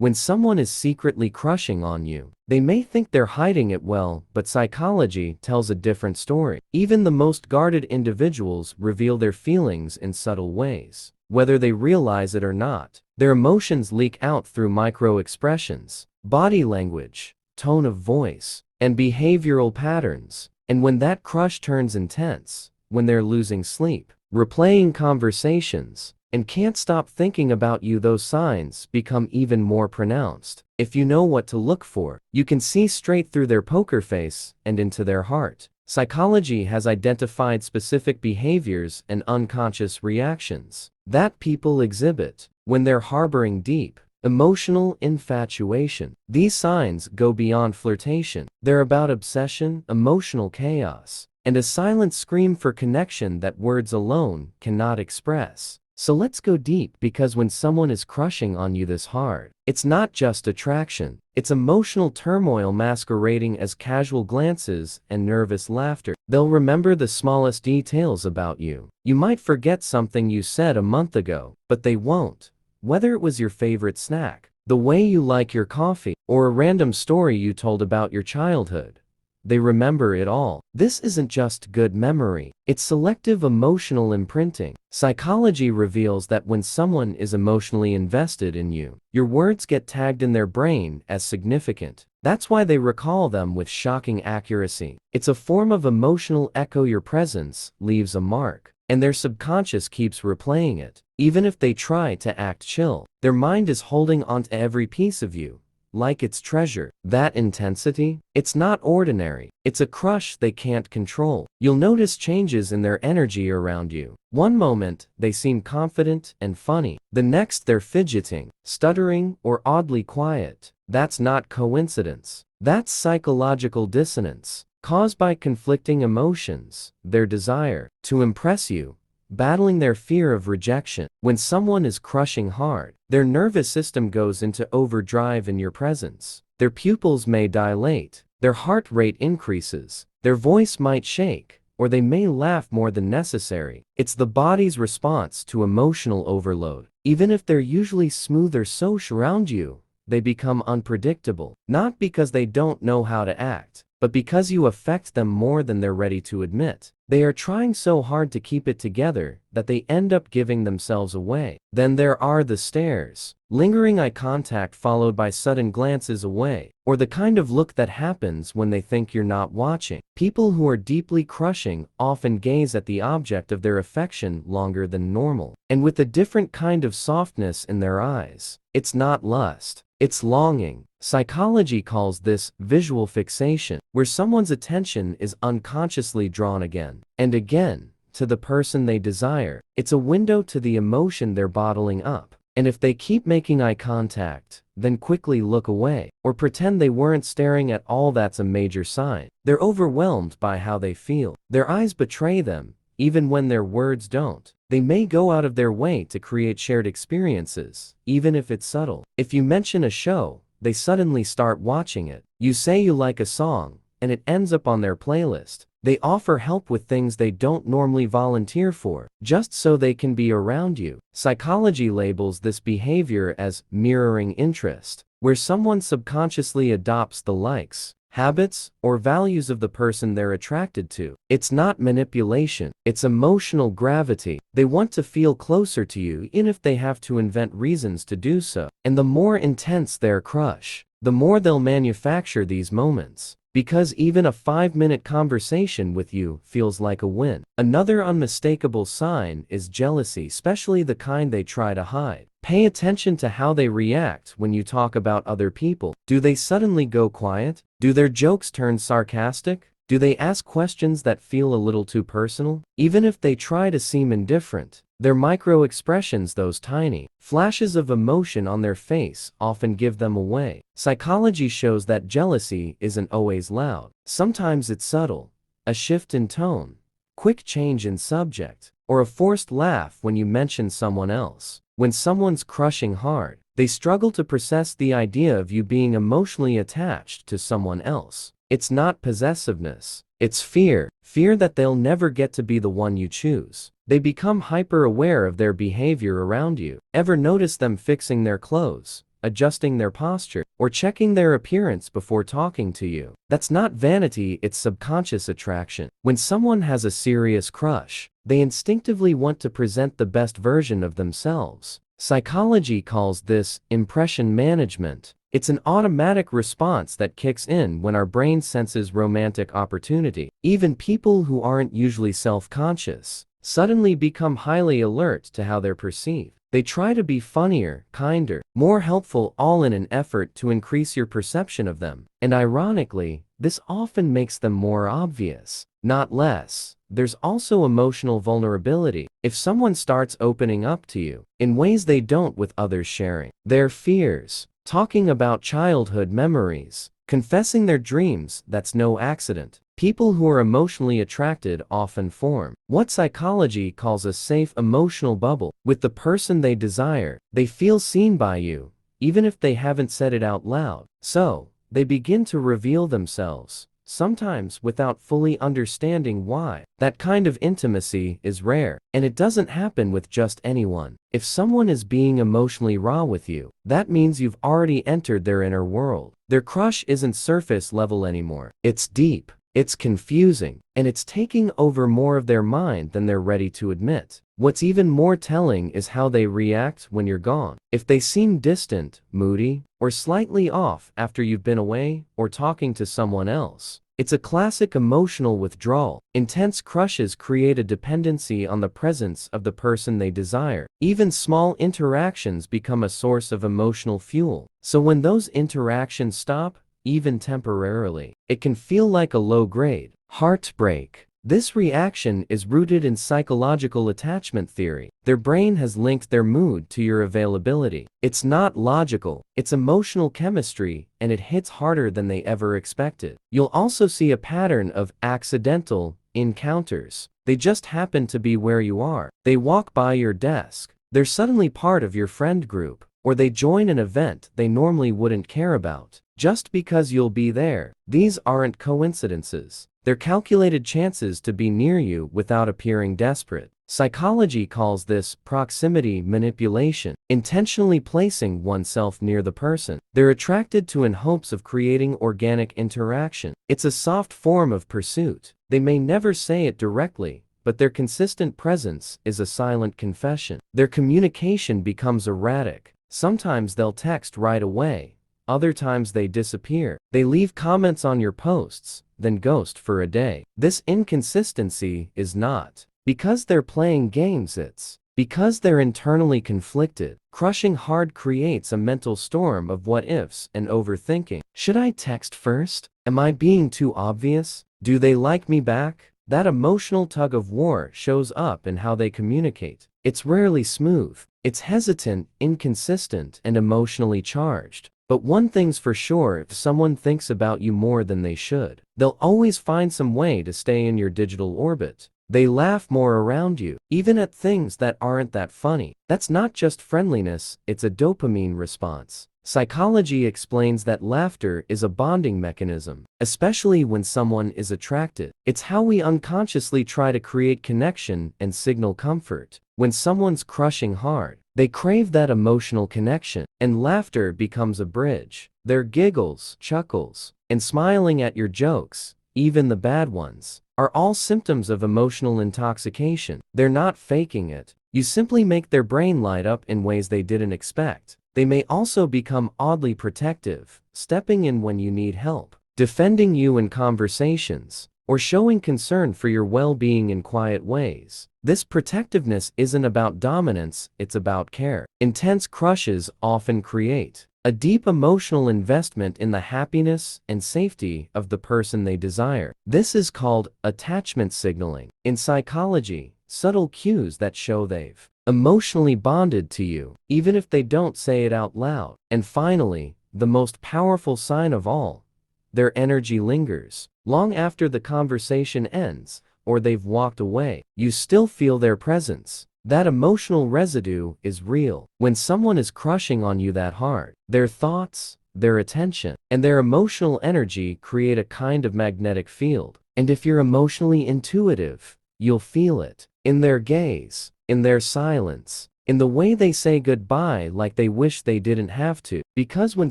When someone is secretly crushing on you, they may think they're hiding it well, but psychology tells a different story. Even the most guarded individuals reveal their feelings in subtle ways. Whether they realize it or not, their emotions leak out through micro-expressions, body language, tone of voice, and behavioral patterns. And when that crush turns intense, when they're losing sleep, replaying conversations, and can't stop thinking about you, those signs become even more pronounced. If you know what to look for, you can see straight through their poker face and into their heart. Psychology has identified specific behaviors and unconscious reactions that people exhibit when they're harboring deep, emotional infatuation. These signs go beyond flirtation. They're about obsession, emotional chaos, and a silent scream for connection that words alone cannot express. So let's go deep, because when someone is crushing on you this hard, it's not just attraction, it's emotional turmoil masquerading as casual glances and nervous laughter. They'll remember the smallest details about you. You might forget something you said a month ago, but they won't. Whether it was your favorite snack, the way you like your coffee, or a random story you told about your childhood, they remember it all. This isn't just good memory, it's selective emotional imprinting. Psychology reveals that when someone is emotionally invested in you, your words get tagged in their brain as significant. That's why they recall them with shocking accuracy. It's a form of emotional echo. Your presence leaves a mark, and their subconscious keeps replaying it. Even if they try to act chill, their mind is holding onto every piece of you like it's treasure. That intensity, it's not ordinary. It's a crush they can't control. You'll notice changes in their energy around you. One moment, they seem confident and funny. The next, they're fidgeting, stuttering, or oddly quiet. That's not coincidence. That's psychological dissonance, caused by conflicting emotions, their desire to impress you, battling their fear of rejection. When someone is crushing hard, their nervous system goes into overdrive in your presence. Their pupils may dilate, their heart rate increases, their voice might shake, or they may laugh more than necessary. It's the body's response to emotional overload. Even if they're usually smooth or social around you, they become unpredictable, not because they don't know how to act, but because you affect them more than they're ready to admit. They are trying so hard to keep it together that they end up giving themselves away. Then there are the stares, lingering eye contact followed by sudden glances away, or the kind of look that happens when they think you're not watching. People who are deeply crushing often gaze at the object of their affection longer than normal, and with a different kind of softness in their eyes. It's not lust, it's longing. Psychology calls this visual fixation, where someone's attention is unconsciously drawn again and again to the person they desire. It's a window to the emotion they're bottling up. And if they keep making eye contact, then quickly look away, or pretend they weren't staring at all, that's a major sign. They're overwhelmed by how they feel. Their eyes betray them, even when their words don't. They may go out of their way to create shared experiences, even if it's subtle. If you mention a show, they suddenly start watching it. You say you like a song, and it ends up on their playlist. They offer help with things they don't normally volunteer for, just so they can be around you. Psychology labels this behavior as mirroring interest, where someone subconsciously adopts the likes, habits, or values of the person they're attracted to. It's not manipulation, it's emotional gravity. They want to feel closer to you, even if they have to invent reasons to do so. And the more intense their crush, the more they'll manufacture these moments, because even a 5-minute conversation with you feels like a win. Another unmistakable sign is jealousy, especially the kind they try to hide. Pay attention to how they react when you talk about other people. Do they suddenly go quiet? Do their jokes turn sarcastic? Do they ask questions that feel a little too personal? Even if they try to seem indifferent, their micro-expressions, those tiny flashes of emotion on their face, often give them away. Psychology shows that jealousy isn't always loud. Sometimes it's subtle, a shift in tone, quick change in subject, or a forced laugh when you mention someone else. When someone's crushing hard, they struggle to process the idea of you being emotionally attached to someone else. It's not possessiveness, it's fear that they'll never get to be the one you choose. They become hyper-aware of their behavior around you. Ever notice them fixing their clothes, adjusting their posture, or checking their appearance before talking to you. That's not vanity, it's subconscious attraction. When someone has a serious crush, they instinctively want to present the best version of themselves. Psychology calls this impression management. It's an automatic response that kicks in when our brain senses romantic opportunity. Even people who aren't usually self-conscious suddenly become highly alert to how they're perceived. They try to be funnier, kinder, more helpful, all in an effort to increase your perception of them. And ironically, this often makes them more obvious, not less. There's also emotional vulnerability. If someone starts opening up to you in ways they don't with others, sharing their fears, talking about childhood memories, confessing their dreams, that's no accident. People who are emotionally attracted often form what psychology calls a safe emotional bubble with the person they desire. They feel seen by you, even if they haven't said it out loud. So, they begin to reveal themselves, sometimes without fully understanding why. That kind of intimacy is rare, and it doesn't happen with just anyone. If someone is being emotionally raw with you, that means you've already entered their inner world. Their crush isn't surface level anymore. It's deep. It's confusing, and it's taking over more of their mind than they're ready to admit. What's even more telling is how they react when you're gone. If they seem distant, moody, or slightly off after you've been away or talking to someone else, it's a classic emotional withdrawal. Intense crushes create a dependency on the presence of the person they desire. Even small interactions become a source of emotional fuel. So when those interactions stop, even temporarily, it can feel like a low-grade heartbreak. This reaction is rooted in psychological attachment theory. Their brain has linked their mood to your availability. It's not logical, it's emotional chemistry, and it hits harder than they ever expected. You'll also see a pattern of accidental encounters. They just happen to be where you are. They walk by your desk. They're suddenly part of your friend group. Or they join an event they normally wouldn't care about, just because you'll be there. These aren't coincidences. They're calculated chances to be near you without appearing desperate. Psychology calls this proximity manipulation, intentionally placing oneself near the person they're attracted to in hopes of creating organic interaction. It's a soft form of pursuit. They may never say it directly, but their consistent presence is a silent confession. Their communication becomes erratic. Sometimes they'll text right away, other times they disappear. They leave comments on your posts, then ghost for a day. This inconsistency is not because they're playing games, it's because they're internally conflicted. Crushing hard creates a mental storm of what-ifs and overthinking. Should I text first? Am I being too obvious? Do they like me back? That emotional tug of war shows up in how they communicate. It's rarely smooth. It's hesitant, inconsistent, and emotionally charged. But one thing's for sure, if someone thinks about you more than they should, they'll always find some way to stay in your digital orbit. They laugh more around you, even at things that aren't that funny. That's not just friendliness, it's a dopamine response. Psychology explains that laughter is a bonding mechanism, especially when someone is attracted. It's how we unconsciously try to create connection and signal comfort. When someone's crushing hard, they crave that emotional connection, and laughter becomes a bridge. Their giggles, chuckles, and smiling at your jokes, even the bad ones, are all symptoms of emotional intoxication. They're not faking it. You simply make their brain light up in ways they didn't expect. They may also become oddly protective, stepping in when you need help, defending you in conversations, or showing concern for your well-being in quiet ways. This protectiveness isn't about dominance, it's about care. Intense crushes often create a deep emotional investment in the happiness and safety of the person they desire. This is called attachment signaling. In psychology, subtle cues that show they've emotionally bonded to you, even if they don't say it out loud. And finally, the most powerful sign of all, their energy lingers. Long after the conversation ends, or they've walked away, you still feel their presence. That emotional residue is real. When someone is crushing on you that hard, their thoughts, their attention, and their emotional energy create a kind of magnetic field. And if you're emotionally intuitive, you'll feel it. In their gaze, in their silence, in the way they say goodbye like they wish they didn't have to. Because when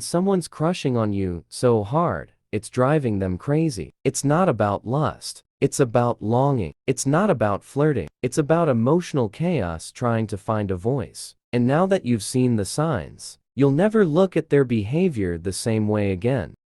someone's crushing on you so hard, it's driving them crazy. It's not about lust. It's about longing. It's not about flirting. It's about emotional chaos trying to find a voice. And now that you've seen the signs, you'll never look at their behavior the same way again.